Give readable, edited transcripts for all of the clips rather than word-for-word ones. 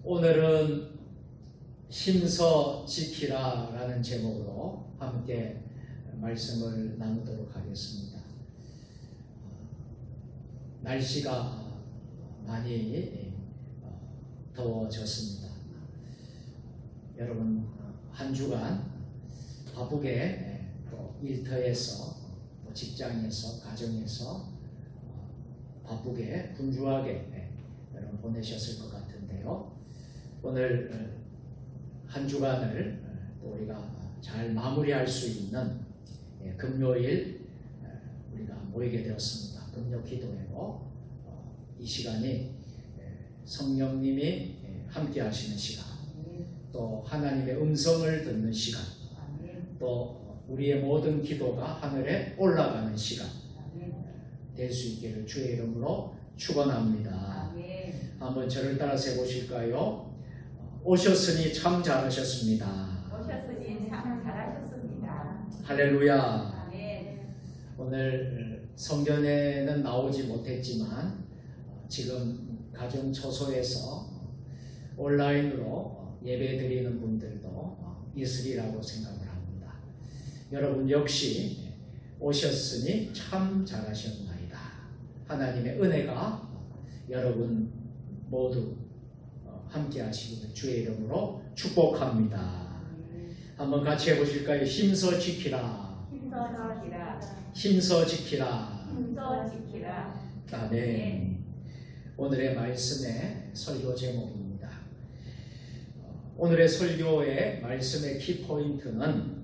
오늘은 힘써 지키라 라는 제목으로 함께 말씀을 나누도록 하겠습니다. 날씨가 많이 더워졌습니다. 여러분 한 주간 바쁘게 또 일터에서 직장에서 가정에서 바쁘게 분주하게 여러분 보내셨을 것 같은데요. 오늘 한 주간을 또 우리가 잘 마무리할 수 있는 금요일 우리가 모이게 되었습니다. 금요 기도회로 이 시간이 성령님이 함께 하시는 시간, 또 하나님의 음성을 듣는 시간, 또 우리의 모든 기도가 하늘에 올라가는 시간 될 수 있기를 주의 이름으로 축원합니다. 한번 저를 따라서 해보실까요? 오셨으니 참 잘하셨습니다. 오셨으니 참 잘하셨습니다. 할렐루야. 아멘. 오늘 성전에는 나오지 못했지만 지금 가정 처소에서 온라인으로 예배 드리는 분들도 있으리라고 생각을 합니다. 여러분 역시 오셨으니 참 잘하셨나이다. 하나님의 은혜가 여러분 모두 함께 하시기를 주의 이름으로 축복합니다. 한번 같이 해보실까요? 힘써 지키라. 힘써 지키라. 힘써 지키라. 힘써 지키라. 아멘. 오늘의 말씀의 설교 제목입니다. 오늘의 설교의 말씀의 키포인트는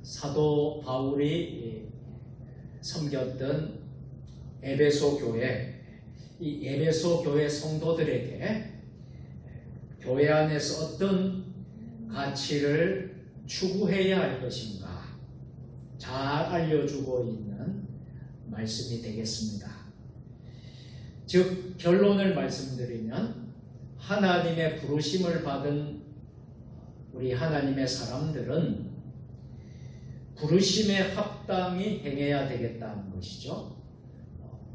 사도 바울이 섬겼던 에베소 교회, 이 에베소 교회 성도들에게 교회 안에서 어떤 가치를 추구해야 할 것인가 잘 알려주고 있는 말씀이 되겠습니다. 즉 결론을 말씀드리면 하나님의 부르심을 받은 우리 하나님의 사람들은 부르심에 합당히 행해야 되겠다는 것이죠.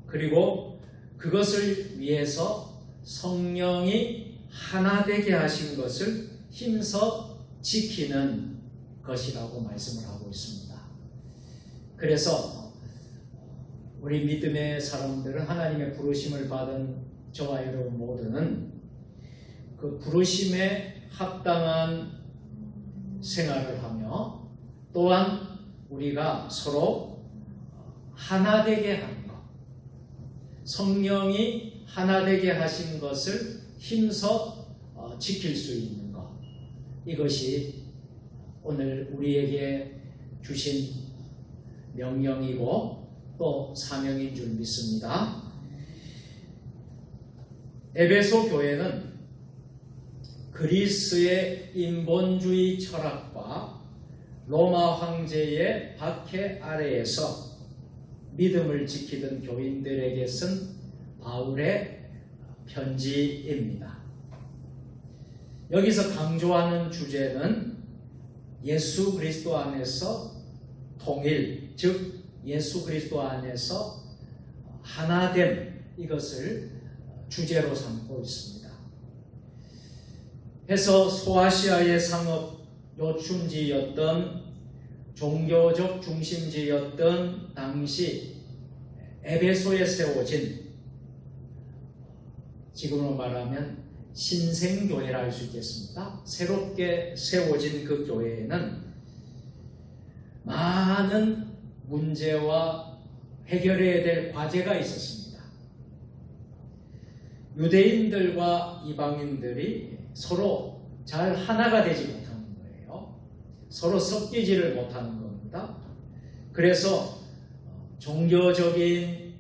그리고 그것을 위해서 성령이 하나 되게 하신 것을 힘써 지키는 것이라고 말씀을 하고 있습니다. 그래서 우리 믿음의 사람들은 하나님의 부르심을 받은 저와 여러분 모두는 그 부르심에 합당한 생활을 하며 또한 우리가 서로 하나 되게 하는 것, 성령이 하나 되게 하신 것을 힘써 지킬 수 있는 것, 이것이 오늘 우리에게 주신 명령이고 또 사명인 줄 믿습니다. 에베소 교회는 그리스의 인본주의 철학과 로마 황제의 박해 아래에서 믿음을 지키던 교인들에게 쓴 바울의 편지입니다. 여기서 강조하는 주제는 예수 그리스도 안에서 통일, 즉 예수 그리스도 안에서 하나됨, 이것을 주제로 삼고 있습니다. 해서 소아시아의 상업 요충지였던 종교적 중심지였던 당시 에베소에 세워진, 지금으로 말하면 신생교회라 할 수 있겠습니다. 새롭게 세워진 그 교회에는 많은 문제와 해결해야 될 과제가 있었습니다. 유대인들과 이방인들이 서로 잘 하나가 되지 못하는 거예요. 서로 섞이지를 못하는 겁니다. 그래서 종교적인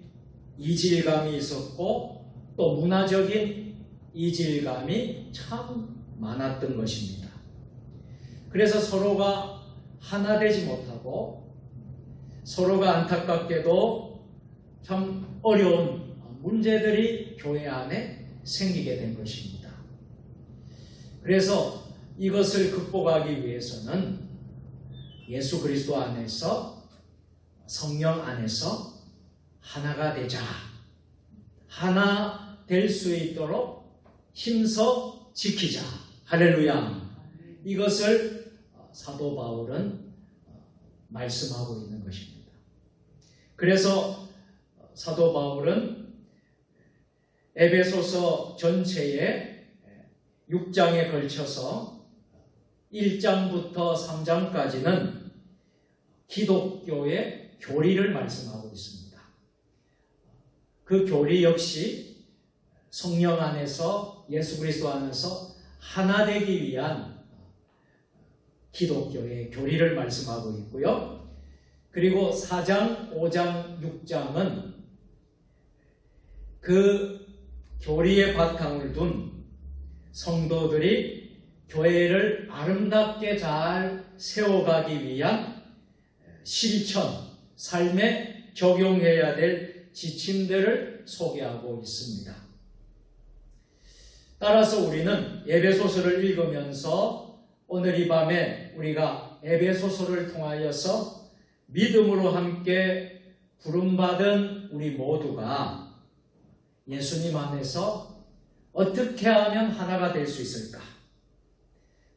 이질감이 있었고 또 문화적인 이질감이 참 많았던 것입니다. 그래서 서로가 하나 되지 못하고 서로가 안타깝게도 참 어려운 문제들이 교회 안에 생기게 된 것입니다. 그래서 이것을 극복하기 위해서는 예수 그리스도 안에서 성령 안에서 하나가 되자, 하나 될 수 있도록 힘써 지키자. 할렐루야. 이것을 사도 바울은 말씀하고 있는 것입니다. 그래서 사도 바울은 에베소서 전체에 6장에 걸쳐서 1장부터 3장까지는 기독교의 교리를 말씀하고 있습니다. 그 교리 역시 성령 안에서 예수 그리스도 안에서 하나 되기 위한 기독교의 교리를 말씀하고 있고요. 그리고 4장, 5장, 6장은 그 교리의 바탕을 둔 성도들이 교회를 아름답게 잘 세워가기 위한 실천, 삶에 적용해야 될 지침들을 소개하고 있습니다. 따라서 우리는 에베소서를 읽으면서 오늘 이 밤에 우리가 에베소서를 통하여서 믿음으로 함께 부름받은 우리 모두가 예수님 안에서 어떻게 하면 하나가 될 수 있을까?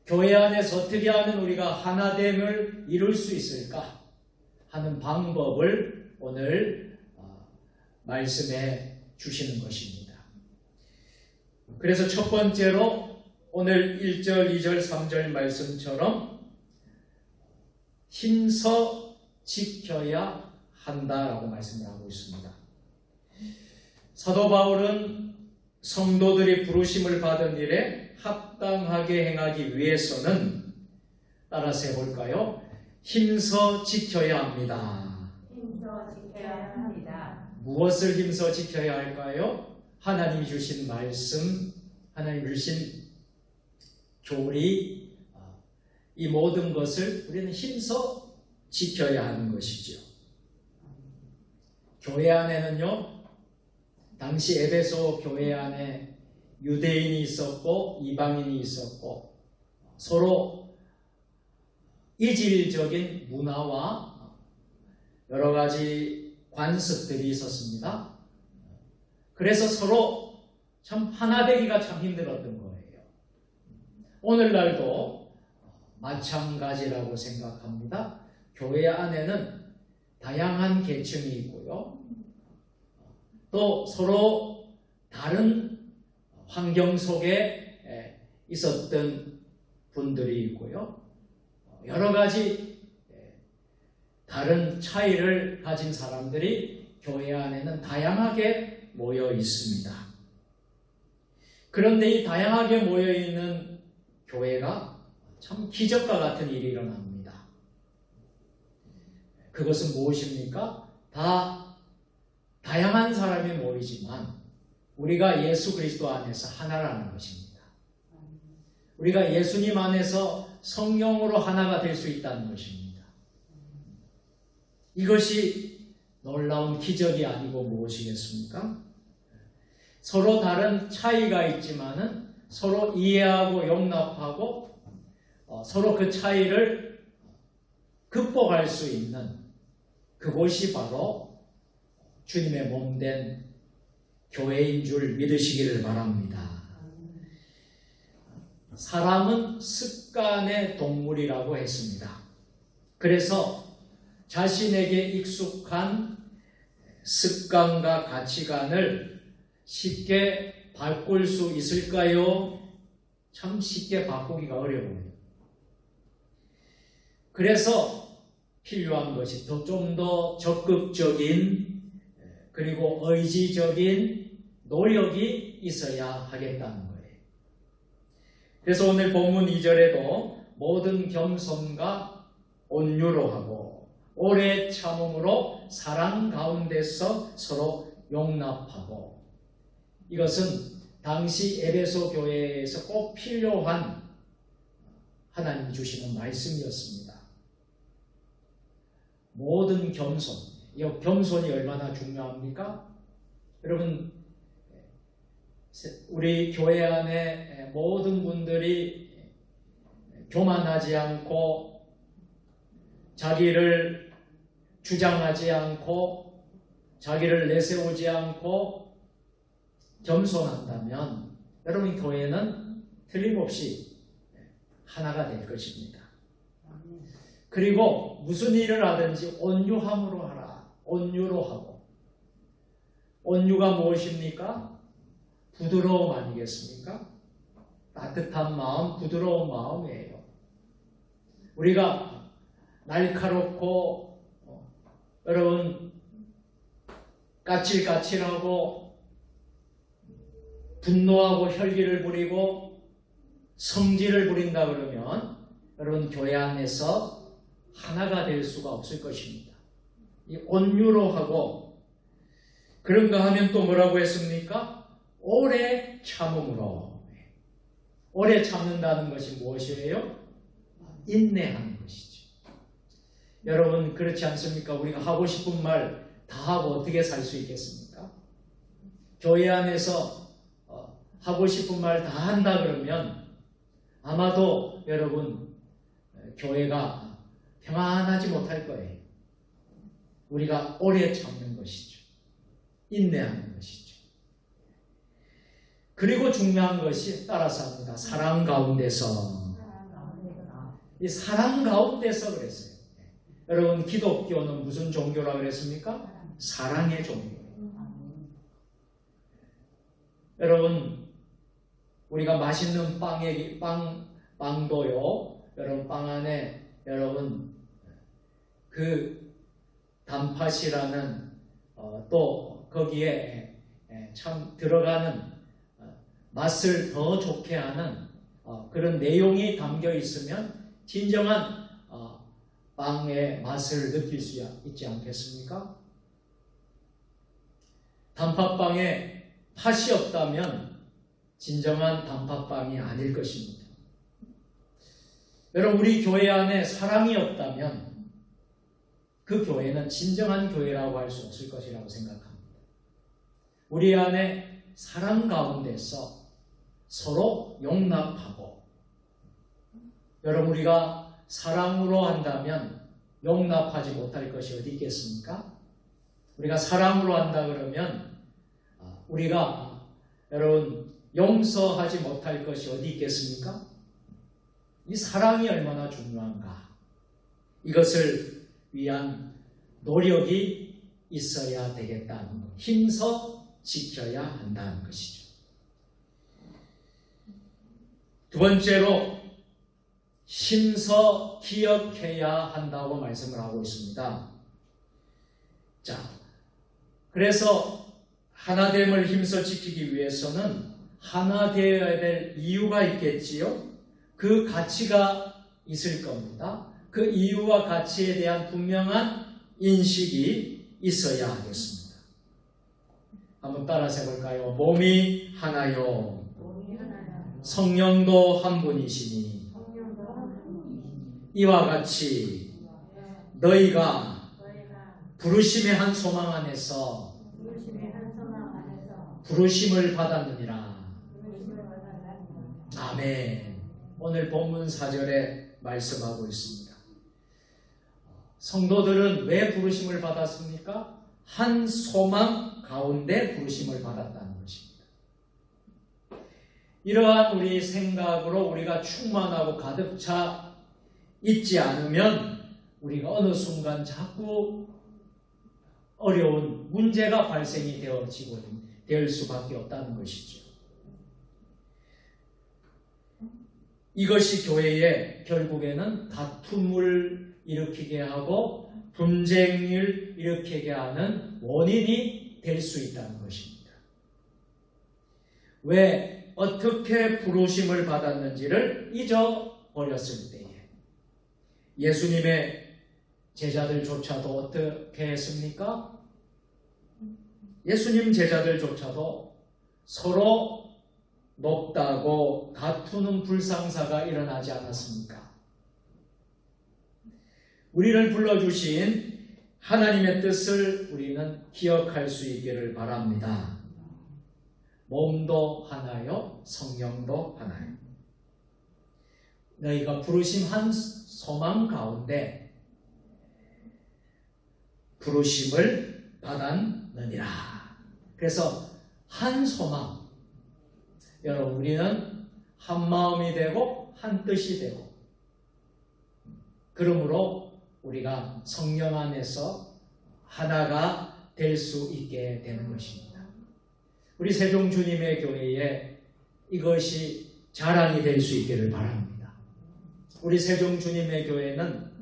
교회 안에서 어떻게 하면 우리가 하나됨을 이룰 수 있을까? 하는 방법을 오늘 말씀해 주시는 것입니다. 그래서 첫 번째로 오늘 1절, 2절, 3절 말씀처럼 힘써 지켜야 한다라고 말씀을 하고 있습니다. 사도 바울은 성도들이 부르심을 받은 일에 합당하게 행하기 위해서는 따라서 해볼까요? 힘써 지켜야 합니다. 힘써 지켜야 합니다. 무엇을 힘써 지켜야 할까요? 하나님이 주신 말씀, 하나님이 주신 교리, 이 모든 것을 우리는 힘써 지켜야 하는 것이죠. 교회 안에는요, 당시 에베소 교회 안에 유대인이 있었고 이방인이 있었고 서로 이질적인 문화와 여러 가지 관습들이 있었습니다. 그래서 서로 참 하나 되기가 참 힘들었던 거예요. 오늘날도 마찬가지라고 생각합니다. 교회 안에는 다양한 계층이 있고요. 또 서로 다른 환경 속에 있었던 분들이 있고요. 여러 가지 다른 차이를 가진 사람들이 교회 안에는 다양하게 모여 있습니다. 그런데 이 다양하게 모여 있는 교회가 참 기적과 같은 일이 일어납니다. 그것은 무엇입니까? 다양한 사람이 모이지만 우리가 예수 그리스도 안에서 하나라는 것입니다. 우리가 예수님 안에서 성령으로 하나가 될 수 있다는 것입니다. 이것이 놀라운 기적이 아니고 무엇이겠습니까? 서로 다른 차이가 있지만은 서로 이해하고 용납하고 서로 그 차이를 극복할 수 있는 그곳이 바로 주님의 몸된 교회인 줄 믿으시기를 바랍니다. 사람은 습관의 동물이라고 했습니다. 그래서 자신에게 익숙한 습관과 가치관을 쉽게 바꿀 수 있을까요? 참 쉽게 바꾸기가 어려워요. 그래서 필요한 것이 좀 더 적극적인 그리고 의지적인 노력이 있어야 하겠다는 거예요. 그래서 오늘 본문 2절에도 모든 겸손과 온유로 하고 오래 참음으로 사랑 가운데서 서로 용납하고, 이것은 당시 에베소 교회에서 꼭 필요한 하나님이 주시는 말씀이었습니다. 모든 겸손, 이 겸손이 얼마나 중요합니까? 여러분, 우리 교회 안에 모든 분들이 교만하지 않고 자기를 주장하지 않고 자기를 내세우지 않고 겸손한다면 여러분 교회는 틀림없이 하나가 될 것입니다. 그리고 무슨 일을 하든지 온유함으로 하라. 온유로 하고. 온유가 무엇입니까? 부드러움 아니겠습니까? 따뜻한 마음, 부드러운 마음이에요. 우리가 날카롭고 여러분 까칠까칠하고 분노하고 혈기를 부리고 성질을 부린다 그러면 여러분 교회 안에서 하나가 될 수가 없을 것입니다. 이 온유로 하고 그런가 하면 또 뭐라고 했습니까? 오래 참음으로. 오래 참는다는 것이 무엇이에요? 인내하는 것이죠. 여러분 그렇지 않습니까? 우리가 하고 싶은 말 다 하고 어떻게 살 수 있겠습니까? 교회 안에서 하고 싶은 말 다 한다 그러면 아마도 여러분 교회가 평안하지 못할 거예요. 우리가 오래 참는 것이죠. 인내하는 것이죠. 그리고 중요한 것이 따라서 합니다. 사랑 가운데서. 이 사랑 가운데서 그랬어요. 여러분 기독교는 무슨 종교라고 그랬습니까? 사랑의 종교. 여러분 우리가 맛있는 빵도요. 여러분 빵 안에 여러분 그 단팥이라는 또 거기에 참 들어가는 맛을 더 좋게 하는 그런 내용이 담겨 있으면 진정한 빵의 맛을 느낄 수 있지 않겠습니까? 단팥빵에 팥이 없다면 진정한 단팥빵이 아닐 것입니다. 여러분 우리 교회 안에 사랑이 없다면 그 교회는 진정한 교회라고 할 수 없을 것이라고 생각합니다. 우리 안에 사랑 가운데서 서로 용납하고 여러분 우리가 사랑으로 한다면 용납하지 못할 것이 어디 있겠습니까? 우리가 사랑으로 한다 그러면 우리가 여러분 용서하지 못할 것이 어디 있겠습니까? 이 사랑이 얼마나 중요한가. 이것을 위한 노력이 있어야 되겠다는 것. 힘써 지켜야 한다는 것이죠. 두 번째로 힘써 기억해야 한다고 말씀을 하고 있습니다. 자, 그래서 하나됨을 힘써 지키기 위해서는 하나 되어야 될 이유가 있겠지요. 그 가치가 있을 겁니다. 그 이유와 가치에 대한 분명한 인식이 있어야 하겠습니다. 한번 따라서 해볼까요? 몸이 하나요. 성령도 한 분이시니 이와 같이 너희가 부르심의 한 소망 안에서 부르심을 받았느니라. 아멘. 오늘 본문 4절에 말씀하고 있습니다. 성도들은 왜 부르심을 받았습니까? 한 소망 가운데 부르심을 받았다는 것입니다. 이러한 우리 생각으로 우리가 충만하고 가득 차 있지 않으면 우리가 어느 순간 자꾸 어려운 문제가 발생이 될 수밖에 없다는 것이죠. 이것이 교회에 결국에는 다툼을 일으키게 하고 분쟁을 일으키게 하는 원인이 될 수 있다는 것입니다. 왜 어떻게 부르심을 받았는지를 잊어버렸을 때에 예수님의 제자들조차도 어떻게 했습니까? 예수님 제자들조차도 서로 높다고 다투는 불상사가 일어나지 않았습니까? 우리를 불러주신 하나님의 뜻을 우리는 기억할 수 있기를 바랍니다. 몸도 하나요, 성령도 하나요. 너희가 부르심 한 소망 가운데 부르심을 받았느니라. 그래서 한 소망, 여러분, 우리는 한 마음이 되고 한 뜻이 되고, 그러므로 우리가 성령 안에서 하나가 될 수 있게 되는 것입니다. 우리 세종 주님의 교회에 이것이 자랑이 될 수 있기를 바랍니다. 우리 세종 주님의 교회는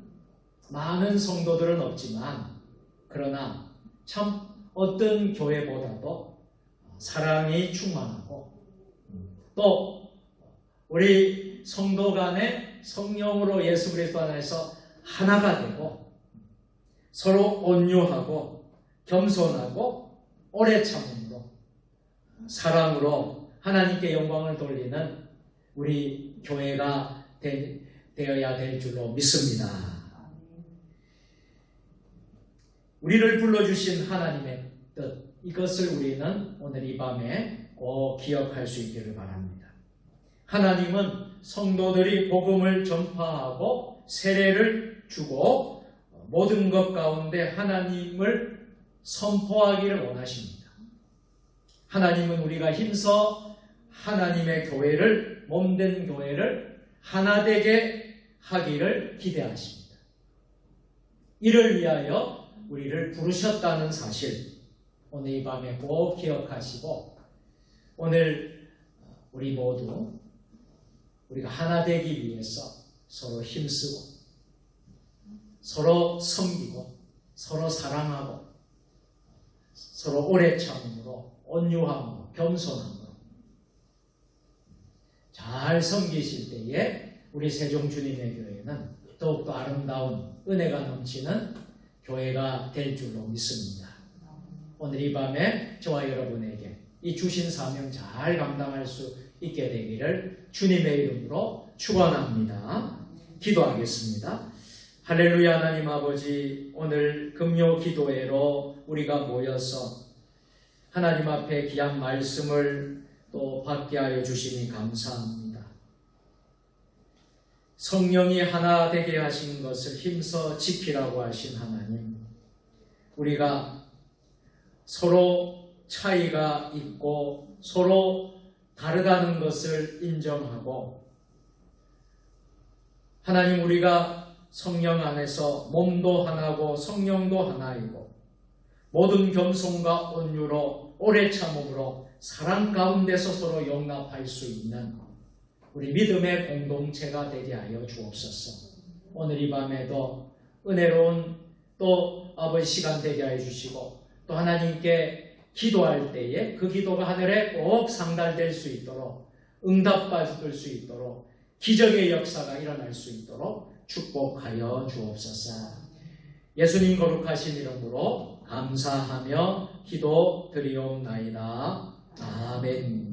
많은 성도들은 없지만, 그러나 참 어떤 교회보다도 사랑이 충만하고, 또 우리 성도 간에 성령으로 예수 그리스도 안에서 하나가 되고, 서로 온유하고 겸손하고 오래 참음으로 사랑으로 하나님께 영광을 돌리는 우리 교회가 되어야 될 줄로 믿습니다. 우리를 불러주신 하나님의 뜻, 이것을 우리는 오늘 이 밤에 꼭 기억할 수 있기를 바랍니다. 하나님은 성도들이 복음을 전파하고 세례를 주고 모든 것 가운데 하나님을 선포하기를 원하십니다. 하나님은 우리가 힘써 하나님의 교회를, 몸된 교회를 하나 되게 하기를 기대하십니다. 이를 위하여 우리를 부르셨다는 사실, 오늘 이 밤에 꼭 기억하시고, 오늘 우리 모두 우리가 하나 되기 위해서 서로 힘쓰고 서로 섬기고 서로 사랑하고 서로 오래 참음으로 온유함으로 겸손함으로 잘 섬기실 때에 우리 세종 주님의 교회는 더욱더 아름다운 은혜가 넘치는 교회가 될 줄로 믿습니다. 오늘 이 밤에 저와 여러분에게 이 주신 사명 잘 감당할 수 있게 되기를 주님의 이름으로 축원합니다. 기도하겠습니다. 할렐루야. 하나님 아버지, 오늘 금요 기도회로 우리가 모여서 하나님 앞에 귀한 말씀을 또 받게 하여 주시니 감사합니다. 성령이 하나 되게 하신 것을 힘써 지키라고 하신 하나님, 우리가 서로 차이가 있고 서로 다르다는 것을 인정하고, 하나님, 우리가 성령 안에서 몸도 하나고 성령도 하나이고 모든 겸손과 온유로 오래 참음으로 사랑 가운데서 서로 용납할 수 있는 우리 믿음의 공동체가 되게 하여 주옵소서. 오늘 이 밤에도 은혜로운 또 아버지 시간 되게 하여 주시고, 또 하나님께 기도할 때에 그 기도가 하늘에 꼭 상달될 수 있도록, 응답받을 수 있도록, 기적의 역사가 일어날 수 있도록 축복하여 주옵소서. 예수님 거룩하신 이름으로 감사하며 기도 드리옵나이다. 아멘.